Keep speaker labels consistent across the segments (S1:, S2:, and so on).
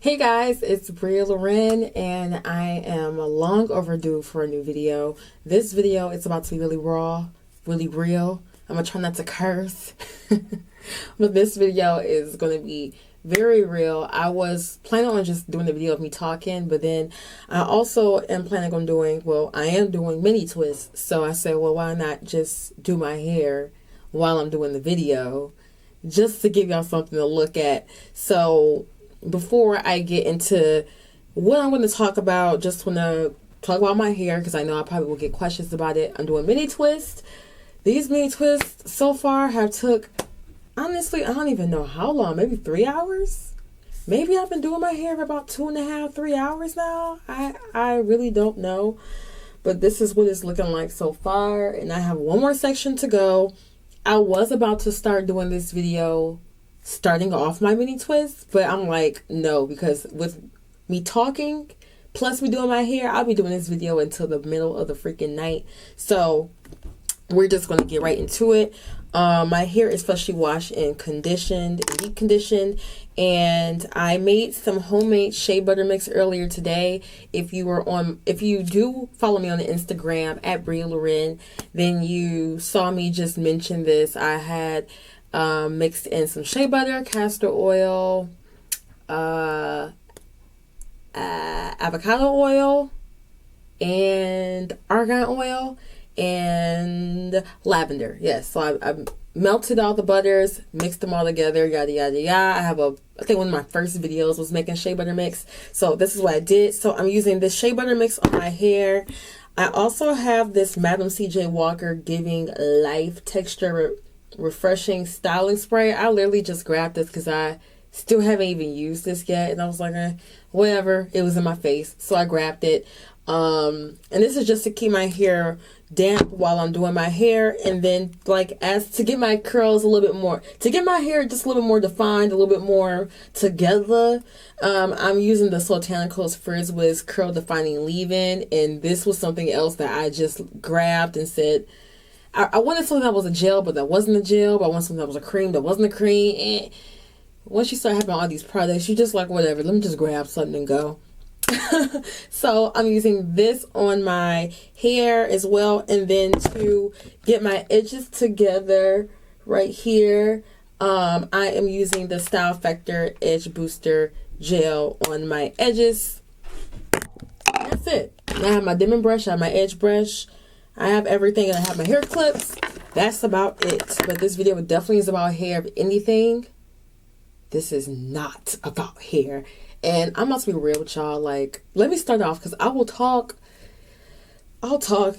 S1: Hey guys, it's Bria Loren and I am long overdue for a new video. This video is about to be really raw, really real. I'm gonna try not to curse. But this video is gonna be very real. I was planning on just doing the video of me talking, but then I also am planning on doing, I am doing mini twists. So I said, well, why not just do my hair while I'm doing the video, just to give y'all something to look at. So before I get into what I'm going to talk about, just want to talk about my hair because I know I probably will get questions about it. I'm doing mini twists. These mini twists so far have took, honestly, I don't even know how long, maybe 3 hours. Maybe I've been doing my hair for about 2.5, 3 hours now. I really don't know, but this is what it's looking like so far, and I have one more section to go. I was about to start doing this video starting off my mini twist, but I'm like, no, because with me talking plus me doing my hair, I'll be doing this video until the middle of the freaking night. So we're just going to get right into it. My hair is freshly washed and conditioned, deep conditioned, and I made some homemade shea butter mix earlier today. If you do follow me on the Instagram at Bria Loren, then you saw me just mention this. I had mixed in some shea butter, castor oil, avocado oil, and argan oil, and lavender. Yes, so I melted all the butters, mixed them all together, yada yada yada. I think one of my first videos was making shea butter mix, so this is what I did. So I'm using this shea butter mix on my hair. I also have this Madam CJ Walker Giving Life Texture Refreshing Styling Spray. I literally just grabbed this because I still haven't even used this yet, and I was like, whatever, it was in my face, so I grabbed it. And this is just to keep my hair damp while I'm doing my hair, and then as to get my curls a little bit more, to get my hair just a little bit more defined, a little bit more together. I'm using the Sotanicals Frizz Wiz Curl Defining Leave-In, and this was something else that I just grabbed and said, I wanted something that was a gel, but that wasn't a gel. But I wanted something that was a cream that wasn't a cream. And once you start having all these products, you just like, whatever, let me just grab something and go. So I'm using this on my hair as well. And then to get my edges together right here, I am using the Style Factor Edge Booster Gel on my edges. That's it. I have my dimming brush, I have my edge brush. I have everything, and I have my hair clips. That's about it. But this video definitely is about hair. If anything, this is not about hair. And I'm about to be real with y'all. Let me start off because I'll talk,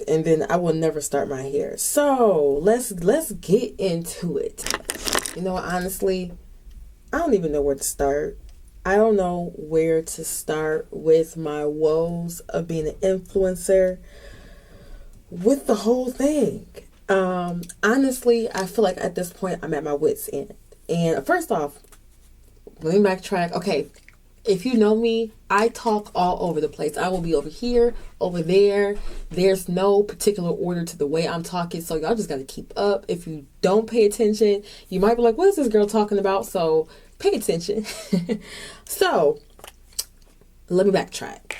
S1: and then I will never start my hair. So let's get into it. You know, honestly, I don't even know where to start. I don't know where to start with my woes of being an influencer. With the whole thing, honestly, I feel like at this point I'm at my wit's end. And first off, let me backtrack. Okay, if you know me, I talk all over the place. I will be over here, over there. There's no particular order to the way I'm talking, so y'all just got to keep up. If you don't pay attention, you might be like, what is this girl talking about? So pay attention. So let me backtrack.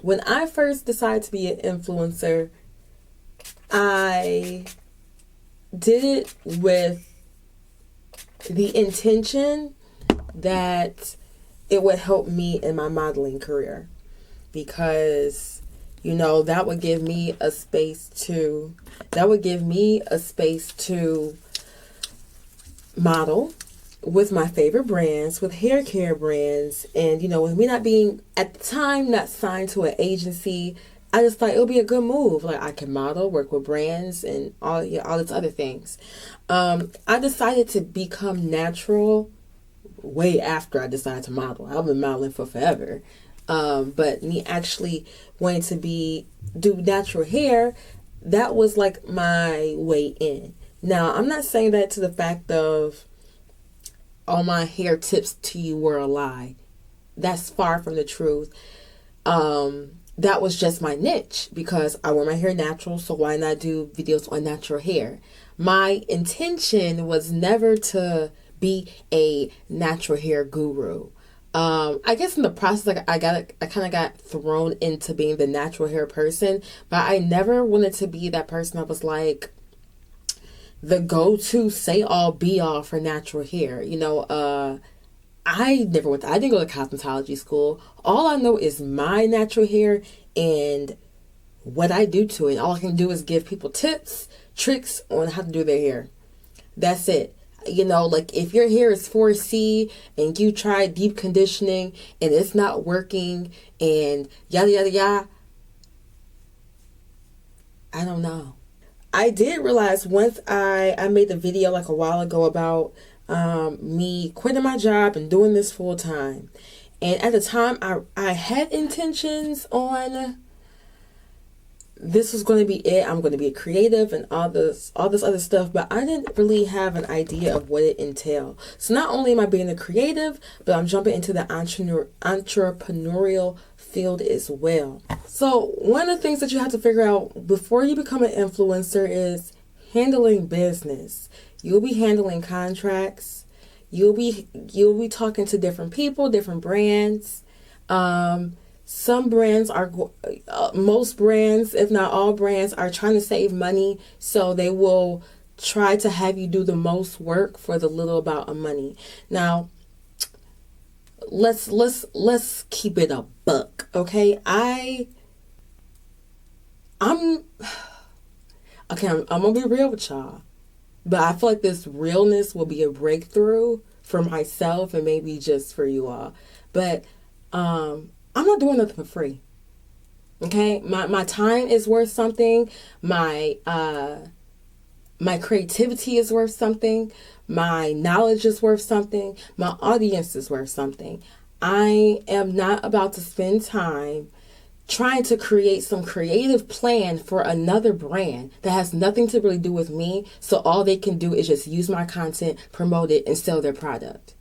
S1: When I first decided to be an influencer, I did it with the intention that it would help me in my modeling career, because, you know, that would give me a space to model with my favorite brands, with hair care brands. And, you know, with me not being, at the time, not signed to an agency, I just thought it would be a good move. I can model, work with brands, and all these other things. I decided to become natural way after I decided to model. I've been modeling for forever. But me actually wanting to do natural hair, that was my way in. Now, I'm not saying that to the fact of all my hair tips to you were a lie. That's far from the truth. That was just my niche because I wear my hair natural, so why not do videos on natural hair? My intention was never to be a natural hair guru. I guess in the process, like I kind of got thrown into being the natural hair person, but I never wanted to be that person that was like the go-to say all be all for natural hair. I didn't go to cosmetology school. All I know is my natural hair and what I do to it. All I can do is give people tips, tricks on how to do their hair. That's it. Like if your hair is 4C and you try deep conditioning and it's not working and yada yada yada, I don't know. I did realize once I made the video like a while ago about me quitting my job and doing this full time. And at the time, I had intentions on this was going to be it. I'm going to be a creative and all this other stuff, but I didn't really have an idea of what it entailed. So not only am I being a creative, but I'm jumping into the entrepreneurial field as well. So one of the things that you have to figure out before you become an influencer is handling business. You'll be handling contracts. You'll be talking to different people, different brands. Some brands most brands, if not all brands, are trying to save money, so they will try to have you do the most work for the little amount of money. Now, let's keep it a buck, okay? I'm gonna be real with y'all, but I feel like this realness will be a breakthrough for myself and maybe just for you all. But I'm not doing nothing for free. Okay? My time is worth something. My creativity is worth something. My knowledge is worth something. My audience is worth something. I am not about to spend time trying to create some creative plan for another brand that has nothing to really do with me, so all they can do is just use my content, promote it, and sell their product.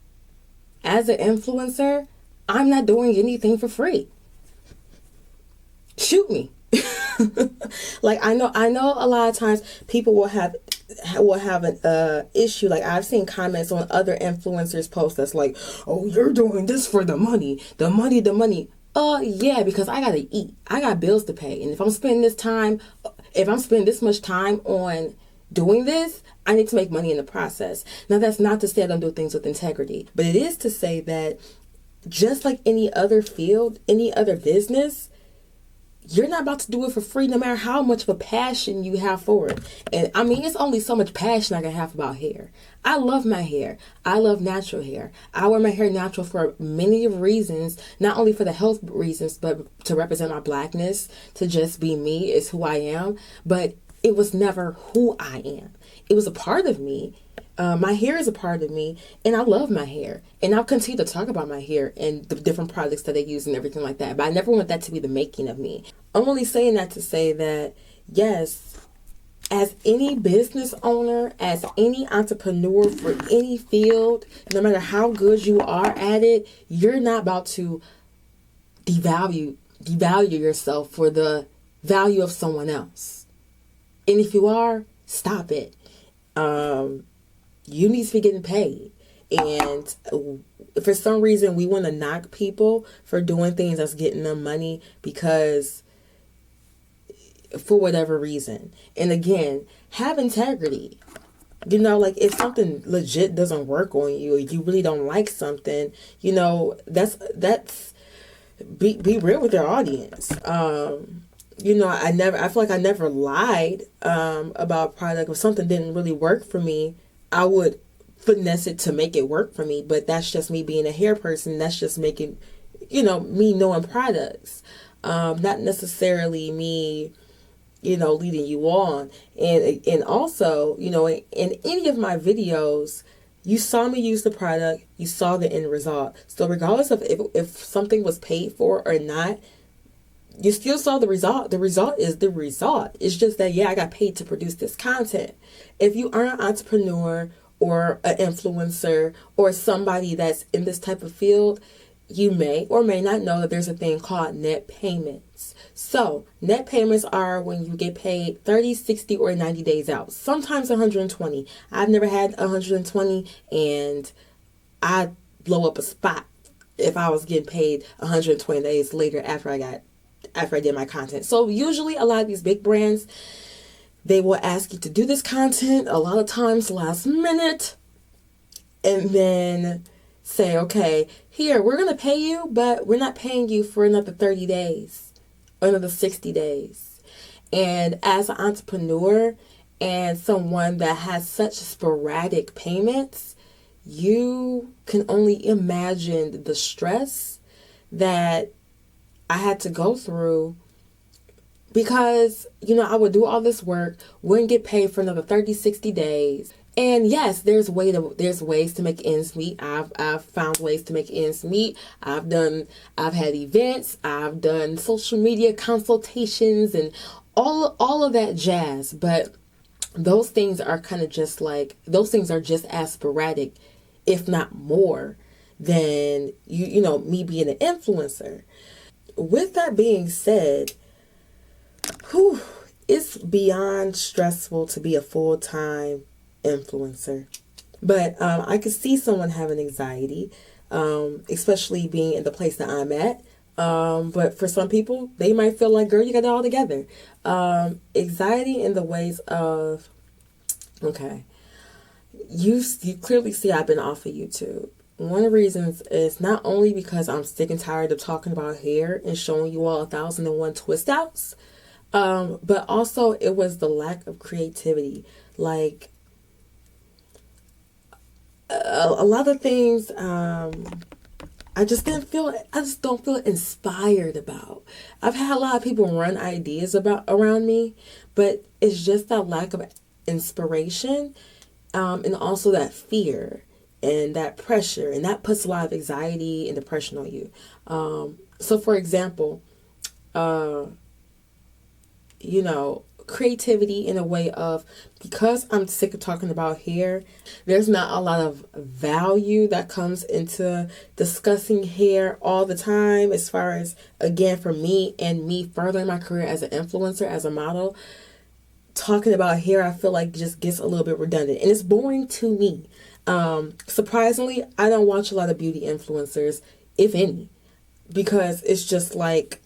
S1: As an influencer, I'm not doing anything for free. Shoot me. Like I know a lot of times people will have an issue. Like I've seen comments on other influencers posts that's like, "Oh, you're doing this for the money. The money." Yeah, because I gotta eat. I got bills to pay. And if I'm spending this much time on doing this, I need to make money in the process. Now, that's not to say I don't do things with integrity, but it is to say that just like any other field, any other business, you're not about to do it for free no matter how much of a passion you have for it. And I mean, it's only so much passion I can have about hair. I love my hair. I love natural hair. I wear my hair natural for many reasons, not only for the health reasons, but to represent my blackness, to just be me is who I am. But it was never who I am. It was a part of me. My hair is a part of me, and I love my hair. And I'll continue to talk about my hair and the different products that I use and everything like that. But I never want that to be the making of me. I'm only saying that to say that, yes, as any business owner, as any entrepreneur for any field, no matter how good you are at it, you're not about to devalue yourself for the value of someone else. And if you are, stop it. You need to be getting paid. And for some reason, we want to knock people for doing things that's getting them money because for whatever reason. And again, have integrity. Like if something legit doesn't work on you, or you really don't like something, that's be real with your audience. I feel like I never lied about a product. If something didn't really work for me, I would finesse it to make it work for me. But that's just me being a hair person. That's just making, me knowing products. Not necessarily me, leading you on. And also, in any of my videos, you saw me use the product. You saw the end result. So regardless of if something was paid for or not, you still saw the result. The result is the result. It's just that, I got paid to produce this content. If you are an entrepreneur or an influencer or somebody that's in this type of field, you may or may not know that there's a thing called net payments. So, net payments are when you get paid 30, 60, or 90 days out. Sometimes 120. I've never had 120, and I'd blow up a spot if I was getting paid 120 days later after I did my content. So, usually a lot of these big brands, they will ask you to do this content a lot of times last minute, and then say, okay, here, we're going to pay you, but we're not paying you for another 30 days or another 60 days. And as an entrepreneur and someone that has such sporadic payments, you can only imagine the stress that I had to go through, because, I would do all this work, wouldn't get paid for another 30, 60 days. And yes, there's ways to make ends meet. I've found ways to make ends meet. I've had events, I've done social media consultations and all of that jazz. But those things are just as sporadic, if not more, than me being an influencer. With that being said, it's beyond stressful to be a full-time influencer. But I could see someone having anxiety, especially being in the place that I'm at. But for some people, they might feel like, girl, you got it all together. Anxiety in the ways of, okay, you clearly see I've been off of YouTube. One of the reasons is not only because I'm sick and tired of talking about hair and showing you all 1,001 twist outs, but also it was the lack of creativity. Like, a lot of things, I just don't feel inspired about. I've had a lot of people run ideas around me, but it's just that lack of inspiration, and also that fear and that pressure, and that puts a lot of anxiety and depression on you. So for example, creativity in a way of, because I'm sick of talking about hair, there's not a lot of value that comes into discussing hair all the time, as far as, again, for me and me furthering my career as an influencer, as a model. Talking about hair, I feel like just gets a little bit redundant, and it's boring to me. Surprisingly, I don't watch a lot of beauty influencers, if any, because it's just like,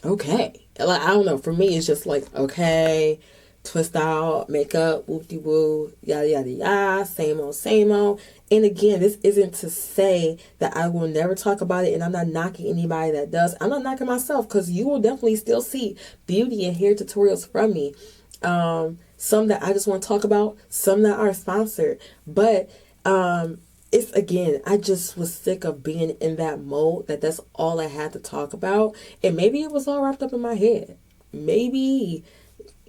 S1: okay. Like, I don't know. For me, it's just like, okay, twist out, makeup, whoop-de-woo, yada, yada, yada, same old, same old. And again, this isn't to say that I will never talk about it, and I'm not knocking anybody that does. I'm not knocking myself, because you will definitely still see beauty and hair tutorials from me. Some that I just want to talk about, some that are sponsored. But it's, again, I just was sick of being in that mode that's all I had to talk about. And maybe it was all wrapped up in my head. Maybe,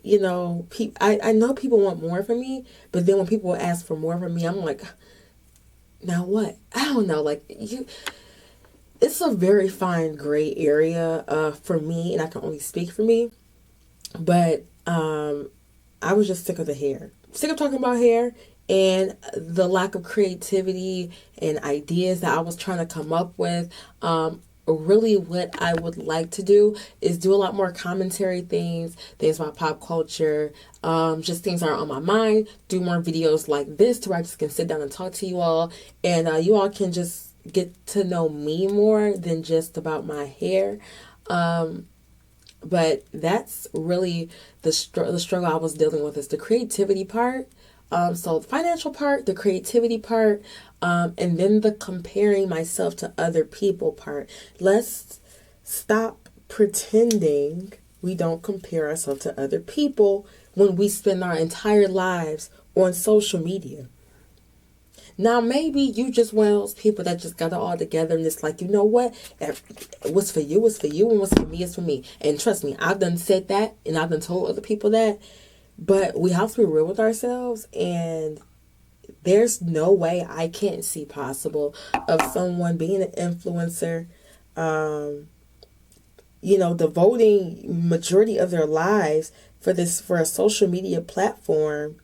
S1: I know people want more from me, but then when people ask for more from me, I'm like, now what? I don't know. Like, it's a very fine gray area for me, and I can only speak for me. But I was just sick of the hair. Sick of talking about hair. And the lack of creativity and ideas that I was trying to come up with. Really what I would like to do is do a lot more commentary things about pop culture, just things that are on my mind, do more videos like this to where I just can sit down and talk to you all, and you all can just get to know me more than just about my hair. But that's really the struggle I was dealing with, is the creativity part. So the financial part, the creativity part, and then the comparing myself to other people part. Let's stop pretending we don't compare ourselves to other people when we spend our entire lives on social media. Now, maybe you just one of those people that just got it all together, and it's like, you know what? What's for you is for you, and what's for me is for me. And trust me, I've done said that, and I've done told other people that. But we have to be real with ourselves, and there's no way I can't see possible of someone being an influencer, devoting majority of their lives for a social media platform.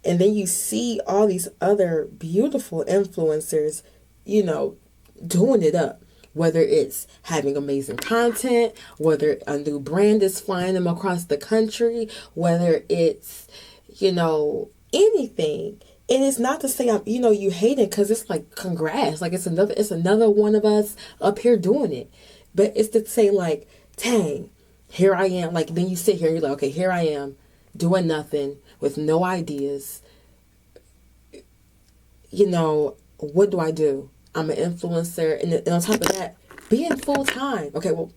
S1: And then you see all these other beautiful influencers, doing it up. Whether it's having amazing content, whether a new brand is flying them across the country, whether it's, anything. And it's not to say you hate it, because it's like, congrats, like it's another one of us up here doing it. But it's to say, like, dang, here I am. Like, then you sit here and you're like, okay, here I am doing nothing with no ideas. What do I do? I'm an influencer, and on top of that, being full time. Okay, well,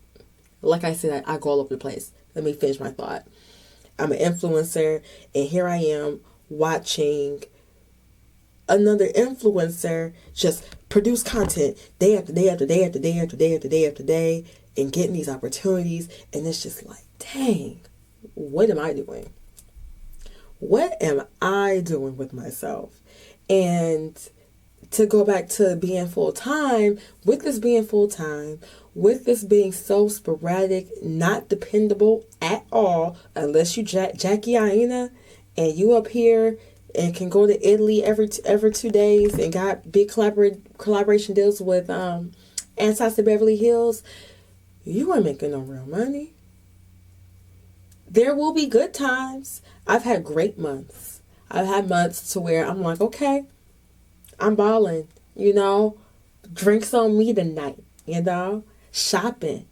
S1: like I said, I go all over the place. Let me finish my thought. I'm an influencer, and here I am watching another influencer just produce content day after day after day after day after day after day after day, and getting these opportunities, and it's just like, dang, what am I doing? What am I doing with myself? And to go back to being full-time, with this being full-time, with this being so sporadic, not dependable at all, unless you Jackie Aina and you up here and can go to Italy every 2 days and got big collaboration deals with Antiques of Beverly Hills, you ain't making no real money. There will be good times. I've had great months. I've had months to where I'm like, okay, I'm balling, drinks on me tonight, shopping,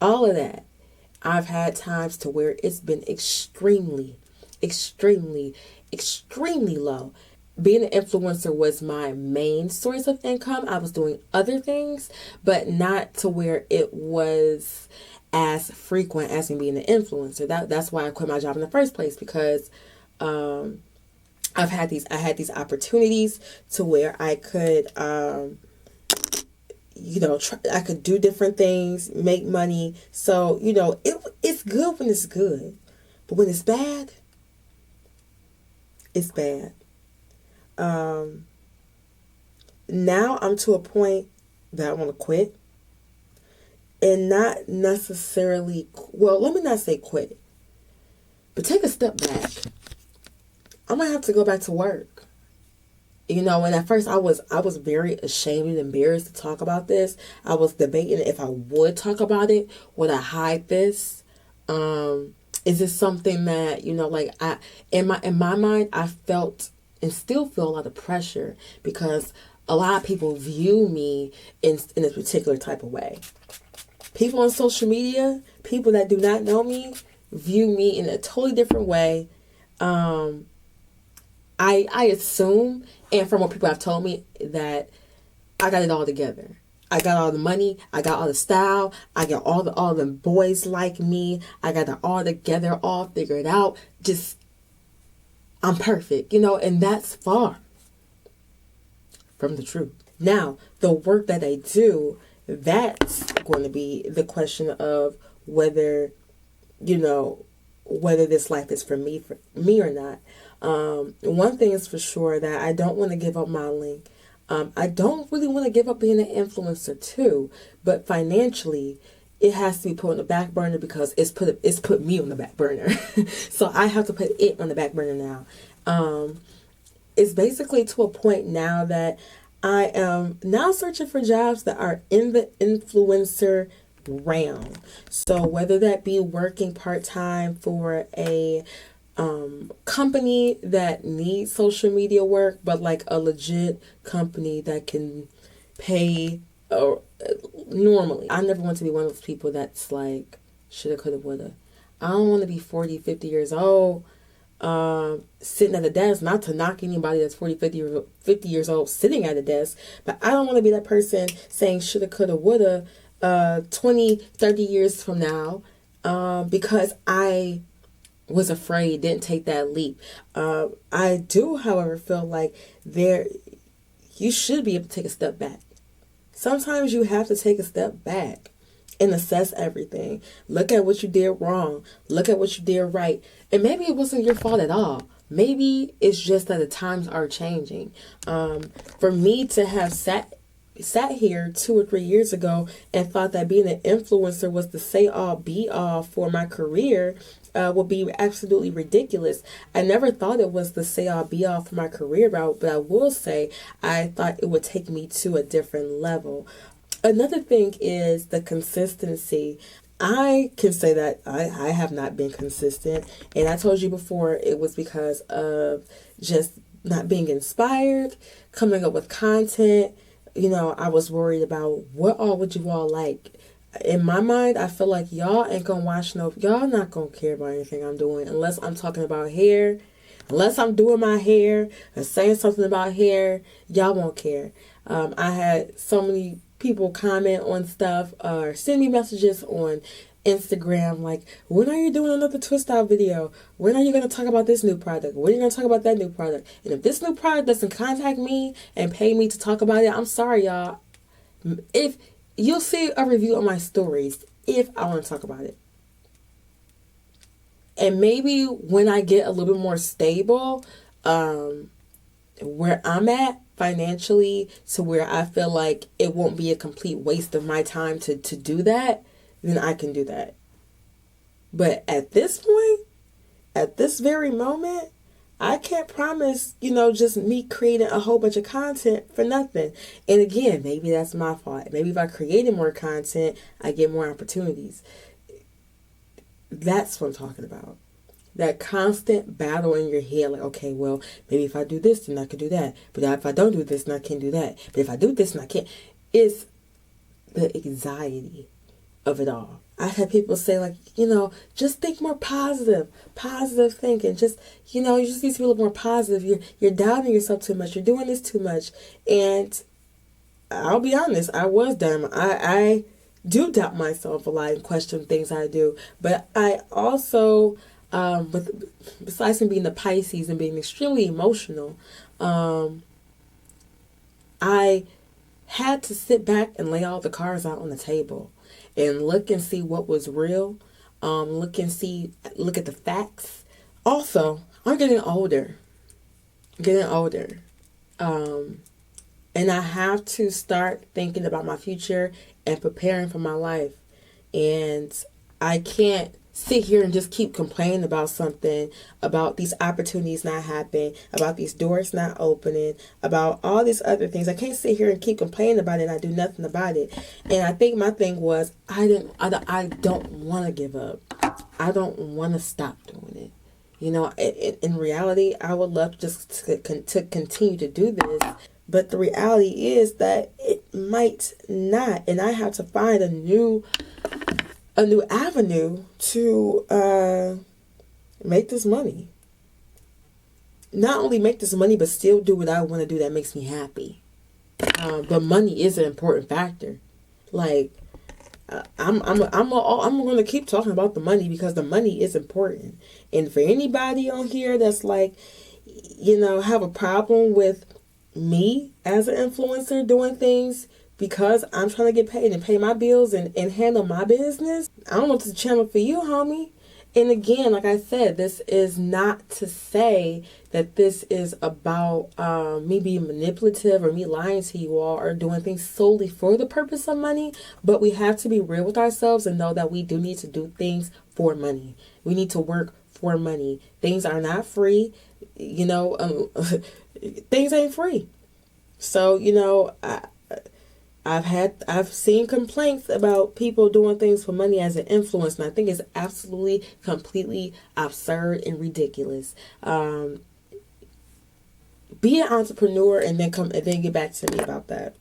S1: all of that. I've had times to where it's been extremely, extremely, extremely low. Being an influencer was my main source of income. I was doing other things, but not to where it was as frequent as me being an influencer. That's why I quit my job in the first place, because I had these opportunities to where I could, I could do different things, make money. So, it's good when it's good. But when it's bad, it's bad. Now I'm to a point that I want to quit. And not necessarily, let me not say quit, but take a step back. I'm going to have to go back to work. And at first I was very ashamed and embarrassed to talk about this. I was debating if I would talk about it. Would I hide this? Is this something that, in my mind, I felt and still feel a lot of pressure, because a lot of people view me in a particular type of way. People on social media, people that do not know me, view me in a totally different way. I assume, and from what people have told me, that I got it all together. I got all the money. I got all the style. I got all the boys like me. I got it all together, all figured out. Just, I'm perfect, and that's far from the truth. Now, the work that I do, that's going to be the question of whether, whether this life is for me or not. One thing is for sure, that I don't want to give up modeling. I don't really want to give up being an influencer too, but financially, it has to be put on the back burner, because it's put me on the back burner. So I have to put it on the back burner now. It's basically to a point now that I am now searching for jobs that are in the influencer realm. So whether that be working part-time for a company that needs social media work, but like a legit company that can pay normally. I never want to be one of those people that's like, shoulda, coulda, woulda. I don't want to be 40, 50 years old, sitting at a desk, not to knock anybody that's 40, 50 years old sitting at a desk, but I don't want to be that person saying shoulda, coulda, woulda 20, 30 years from now, because I was afraid, didn't take that leap. I do, however, feel like you should be able to take a step back. Sometimes you have to take a step back and assess everything. Look at what you did wrong. Look at what you did right. And maybe it wasn't your fault at all. Maybe it's just that the times are changing. For me to have sat here 2 or 3 years ago and thought that being an influencer was the say all be all for my career would be absolutely ridiculous. I never thought it was the say all be all for my career, but I will say I thought it would take me to a different level. Another thing is the consistency. I can say that I have not been consistent. And I told you before it was because of just not being inspired, coming up with content. I was worried about what all would you all like. In my mind, I feel like y'all ain't gonna watch y'all not gonna care about anything I'm doing unless I'm talking about hair. Unless I'm doing my hair or saying something about hair, y'all won't care. I had so many people comment on stuff or send me messages on Instagram like, when are you doing another twist out video? When are you going to talk about this new product? When are you going to talk about that new product? And if this new product doesn't contact me and pay me to talk about it, I'm sorry, y'all. If you'll see a review on my stories if I want to talk about it. And maybe when I get a little bit more stable, where I'm at financially, to where I feel like it won't be a complete waste of my time to do that, then I can do that. But at this point, at this very moment, I can't promise, just me creating a whole bunch of content for nothing. And again, maybe that's my fault. Maybe if I created more content, I get more opportunities. That's what I'm talking about. That constant battle in your head, like, okay, well, maybe if I do this, then I can do that. But if I don't do this, then I can't do that. But if I do this, then I can't. It's the anxiety of it all. I've had people say, like, just think more positive thinking. Just, you just need to be a little more positive. You're doubting yourself too much. You're doing this too much. And I'll be honest, I was dumb. I do doubt myself a lot and question things I do. But I also, besides from being the Pisces and being extremely emotional, I had to sit back and lay all the cards out on the table and look and see what was real. Look at the facts. Also, I'm getting older. And I have to start thinking about my future and preparing for my life. And I can't sit here and just keep complaining about something, about these opportunities not happening, about these doors not opening, about all these other things. I can't sit here and keep complaining about it and I do nothing about it. And I think my thing was, I don't want to give up. I don't want to stop doing it. In reality, I would love just to continue to do this. But the reality is that it might not. And I have to find a new avenue to make this money. Not only make this money, but still do what I want to do that makes me happy. But money is an important factor. Like, I'm going to keep talking about the money because the money is important. And for anybody on here that's like, have a problem with me as an influencer doing things because I'm trying to get paid and pay my bills and handle my business, I don't know if it's a channel for you, homie. And again, like I said, this is not to say that this is about me being manipulative or me lying to you all or doing things solely for the purpose of money. But we have to be real with ourselves and know that we do need to do things for money. We need to work for money. Things are not free. Things ain't free. So, I've seen complaints about people doing things for money as an influence, and I think it's absolutely, completely absurd and ridiculous. Be an entrepreneur and then get back to me about that.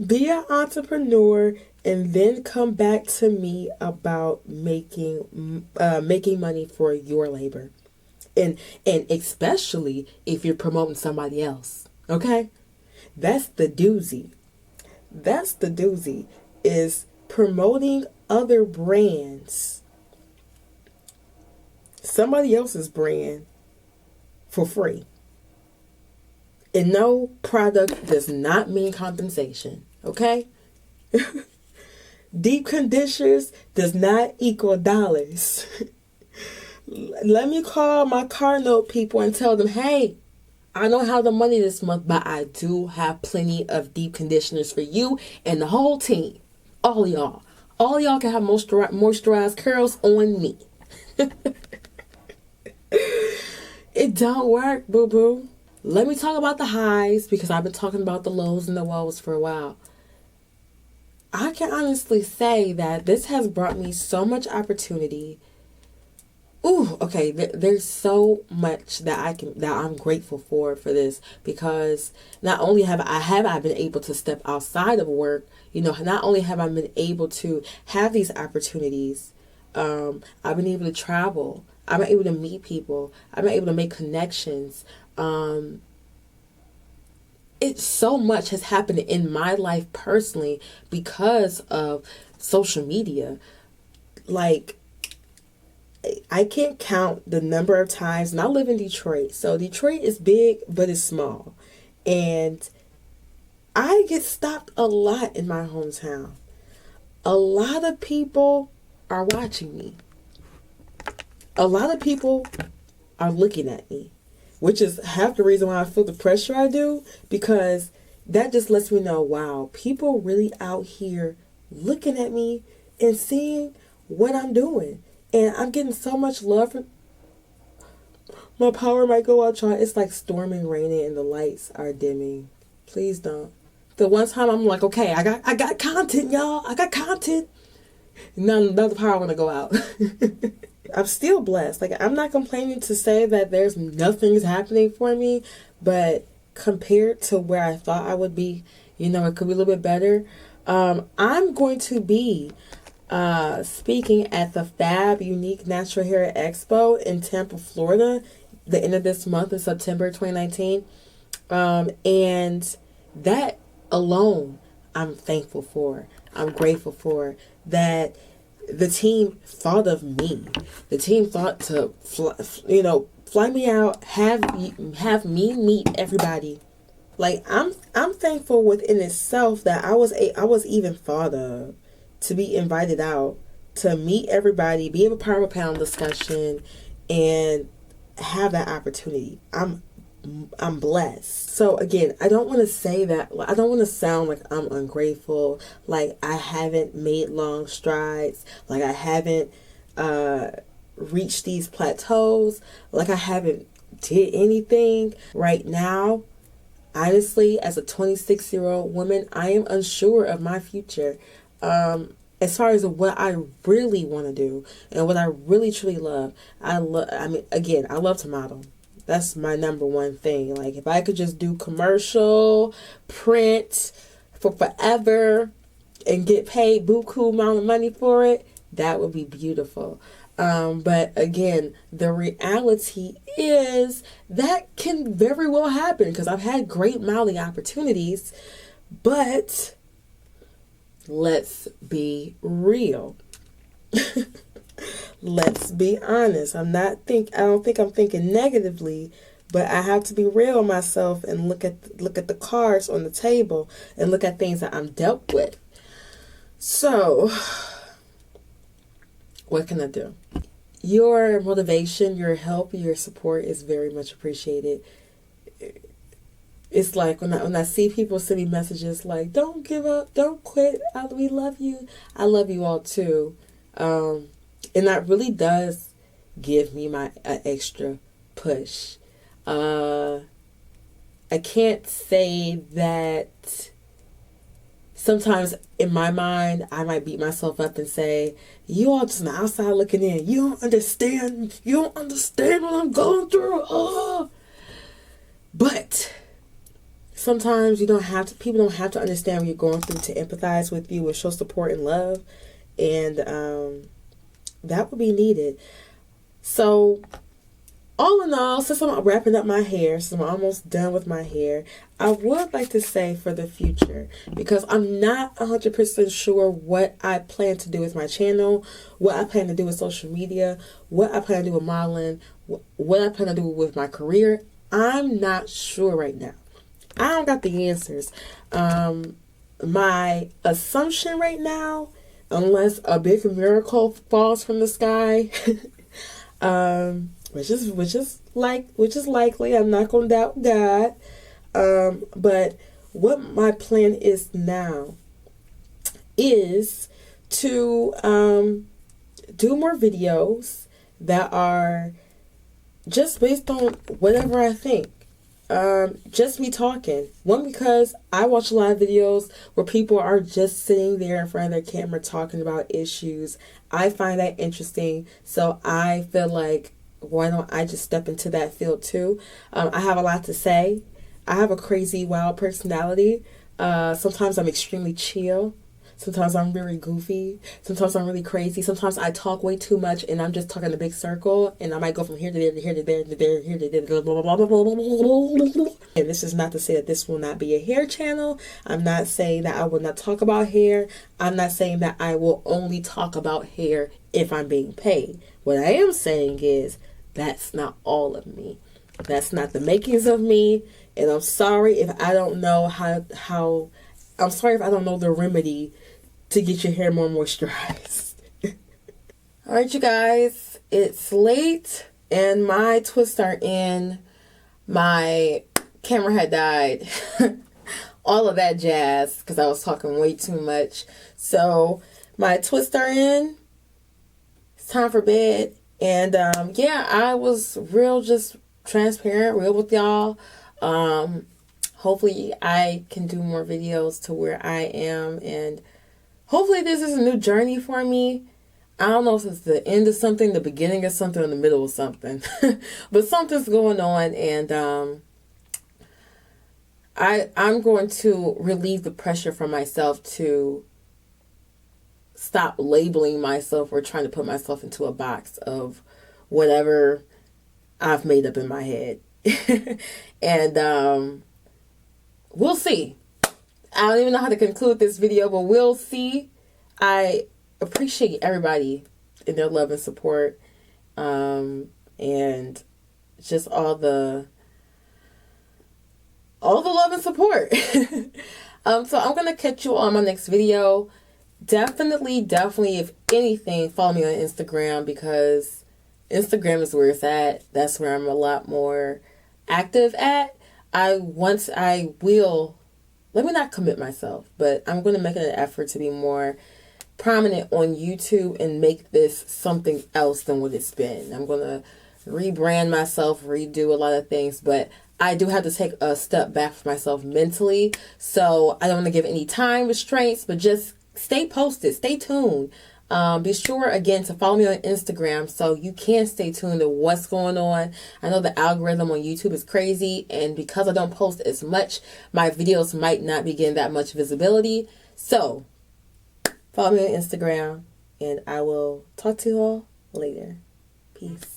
S1: Be an entrepreneur and then come back to me about making money for your labor, and especially if you're promoting somebody else. Okay. That's the doozy. Is promoting other brands, somebody else's brand, for free. And no, product does not mean compensation, okay? Deep conditioners does not equal dollars. Let me call my car note people and tell them, hey, I don't have the money this month, but I do have plenty of deep conditioners for you and the whole team. All y'all. All y'all can have moisturized curls on me. It don't work, boo-boo. let me talk about the highs, because I've been talking about the lows and the woes for a while. I can honestly say that this has brought me so much opportunity. Ooh, okay. There's so much that I'm grateful for this, because not only have I been able to step outside of work. Not only have I been able to have these opportunities, I've been able to travel. I've been able to meet people. I've been able to make connections. So much has happened in my life personally because of social media. Like, I can't count the number of times, and I live in Detroit. So Detroit is big, but it's small. And I get stopped a lot in my hometown. A lot of people are watching me. A lot of people are looking at me, which is half the reason why I feel the pressure I do, because that just lets me know, wow, people really out here looking at me and seeing what I'm doing. And I'm getting so much love from. My power might go out, y'all. It's like storming, raining, and the lights are dimming. Please don't. The one time I'm like, okay, I got content, y'all. I got content. Now the power want to go out. I'm still blessed. Like, I'm not complaining to say that there's nothing's happening for me, but compared to where I thought I would be, it could be a little bit better. I'm going to be speaking at the Fab Unique Natural Hair Expo in Tampa, Florida, the end of this month in September 2019. And that alone, I'm thankful for. I'm grateful for that. The team thought of me. The team thought to fly me out, have me meet everybody. Like, I'm thankful within itself that I was even thought of to be invited out to meet everybody, be a part of a panel discussion, and have that opportunity. I'm blessed. So again, I don't want to say that. I don't want to sound like I'm ungrateful, like I haven't made long strides, like I haven't reached these plateaus, like I haven't did anything. Right now, honestly, as a 26-year-old woman, I am unsure of my future. As far as what I really want to do and what I really truly love, I love to model. That's my number one thing. Like, if I could just do commercial, print for forever and get paid buku amount of money for it, that would be beautiful. But again, the reality is that can very well happen, because I've had great modeling opportunities, but let's be real. Let's be honest. I don't think I'm thinking negatively, but I have to be real with myself and look at the cards on the table and look at things that I'm dealt with. So, what can I do? Your motivation, your help, your support is very much appreciated. It's like when I see people send me messages like, "Don't give up, don't quit. We love you." I love you all too. And that really does give me my extra push. I can't say that sometimes in my mind I might beat myself up and say, you all just on the outside looking in. You don't understand what I'm going through. But sometimes people don't have to understand what you're going through to empathize with you, or show support and love. And that would be needed. So, all in all, since I'm wrapping up my hair, since I'm almost done with my hair, I would like to say for the future, because I'm not 100% sure what I plan to do with my channel, what I plan to do with social media, what I plan to do with modeling, what I plan to do with my career. I'm not sure right now. I don't got the answers. My assumption right now, unless a big miracle falls from the sky, which is likely. I'm not gonna doubt God. But what my plan is now is to do more videos that are just based on whatever I think. just me talking. One, because I watch a lot of videos where people are just sitting there in front of their camera talking about issues. I find that interesting, so I feel like, why don't I just step into that field too? I have a lot to say. I have a crazy, wild personality. Sometimes I'm extremely chill. Sometimes I'm really goofy. Sometimes I'm really crazy. Sometimes I talk way too much and I'm just talking in a big circle, and I might go from here to there to here to there to there, here to there, blah, blah, blah, blah, blah, blah, blah, blah. And this is not to say that this will not be a hair channel. I'm not saying that I will not talk about hair. I'm not saying that I will only talk about hair if I'm being paid. What I am saying is that's not all of me. That's not the makings of me. And I'm sorry if I don't know how I'm sorry if I don't know the remedy to get your hair more moisturized. All right, you guys, it's late and my twists are in. My camera had died. All of that jazz because I was talking way too much. So my twists are in. It's time for bed. And yeah, I was just transparent, real with y'all. Hopefully I can do more videos to where I am, and hopefully this is a new journey for me. I don't know if it's the end of something, the beginning of something, or the middle of something. But something's going on, and I'm going to relieve the pressure from myself to stop labeling myself or trying to put myself into a box of whatever I've made up in my head. And we'll see. I don't even know how to conclude this video, but we'll see. I appreciate everybody and their love and support, and just all the love and support. So I'm gonna catch you on my next video. Definitely, if anything, follow me on Instagram, because Instagram is where it's at. That's where I'm a lot more active at. Let me not commit myself, but I'm going to make an effort to be more prominent on YouTube and make this something else than what it's been. I'm going to rebrand myself, redo a lot of things, but I do have to take a step back for myself mentally. So I don't want to give any time restraints, but just stay posted, stay tuned. Be sure again to follow me on Instagram so you can stay tuned to what's going on. I know the algorithm on YouTube is crazy, and because I don't post as much, my videos might not be getting that much visibility. So follow me on Instagram, and I will talk to you all later. Peace.